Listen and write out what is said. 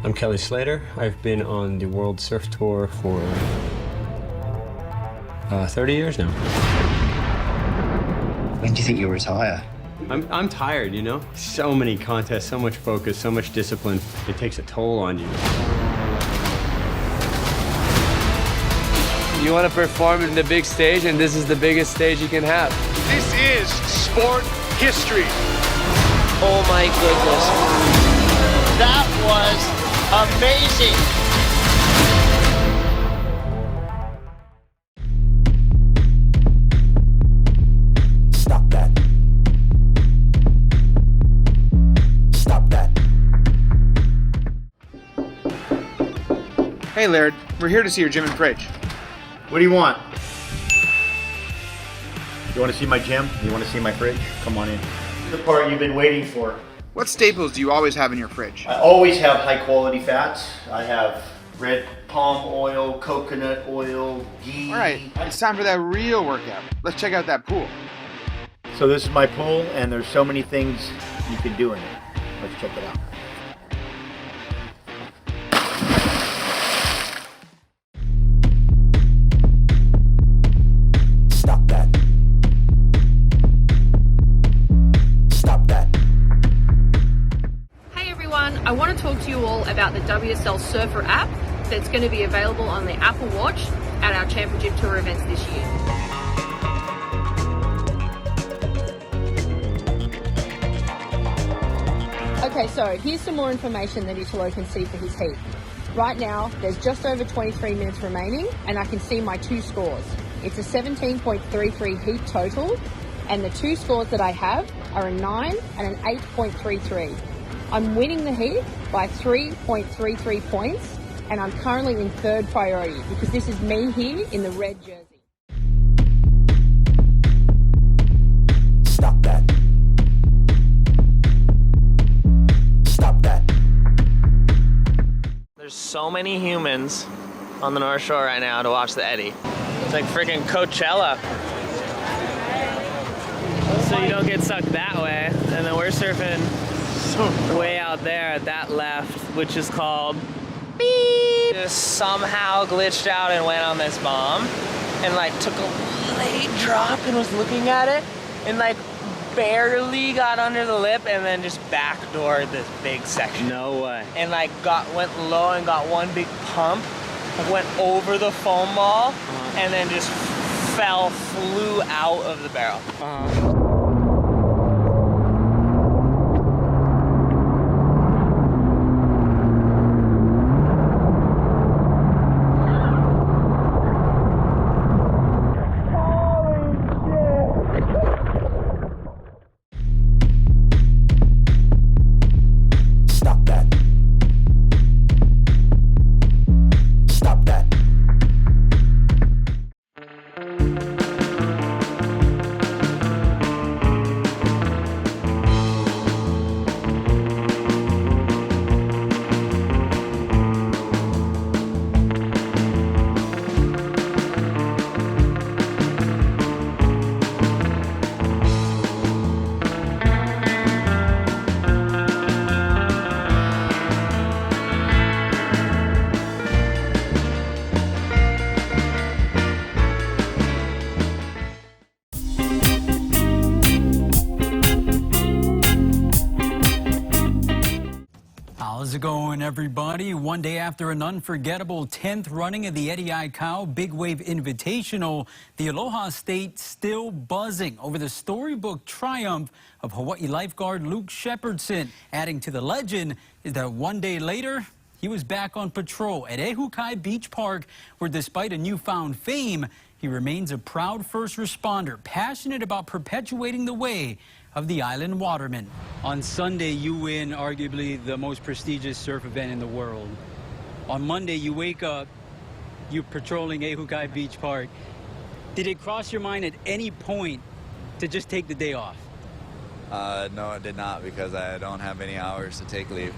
I'm Kelly Slater. I've been on the World Surf Tour for 30 years now. When do you think you'll retire? I'm tired, you know? So many contests, so much focus, so much discipline. It takes a toll on you. You want to perform in the big stage, and this is the biggest stage you can have. This is sport history. Oh my goodness. That was amazing. Stop that. Stop that. Hey Laird, we're here to see your gym and fridge. What do you want? You want to see my gym? You want to see my fridge? Come on in. The part you've been waiting for. What staples do you always have in your fridge? I always have high quality fats. I have red palm oil, coconut oil, ghee. All right, it's time for that real workout. Let's check out that pool. So this is my pool, and there's so many things you can do in it. Let's check it out. Stop that. Stop that. Hey everyone, I want to talk to you all about the WSL Surfer app that's going to be available on the Apple Watch at our Championship Tour events this year. Okay, so here's some more information that Italo can see for his heat. Right now, there's just over 23 minutes remaining, and I can see my two scores. It's a 17.33 heat total, and the two scores that I have are a 9 and an 8.33. I'm winning the heat by 3.33 points, and I'm currently in third priority because this is me here in the red jersey. Stop that. Stop that. There's so many humans on the North Shore right now to watch the eddy. It's like freaking Coachella. So you don't get sucked that way. And then we're surfing way out there at that left, which is called beep. Just somehow glitched out and went on this bomb and like took a late drop and was looking at it and like barely got under the lip and then just backdoored this big section. No way. And like went low and got one big pump, went over the foam ball, and then just flew out of the barrel. Stop that. Stop that. How's it going, everybody? One day after an unforgettable 10th running of the Eddie Aikau Big Wave Invitational, the Aloha State still buzzing over the storybook triumph of Hawaii lifeguard Luke Shepardson. Adding to the legend is that one day later, he was back on patrol at Ehukai Beach Park, where despite a newfound fame, he remains a proud first responder, passionate about perpetuating the way of the island watermen. On Sunday, you win arguably the most prestigious surf event in the world. On Monday, you wake up, you're patrolling Ehukai Beach Park. Did it cross your mind at any point to just take the day off? No, it did not, because I don't have any hours to take leave.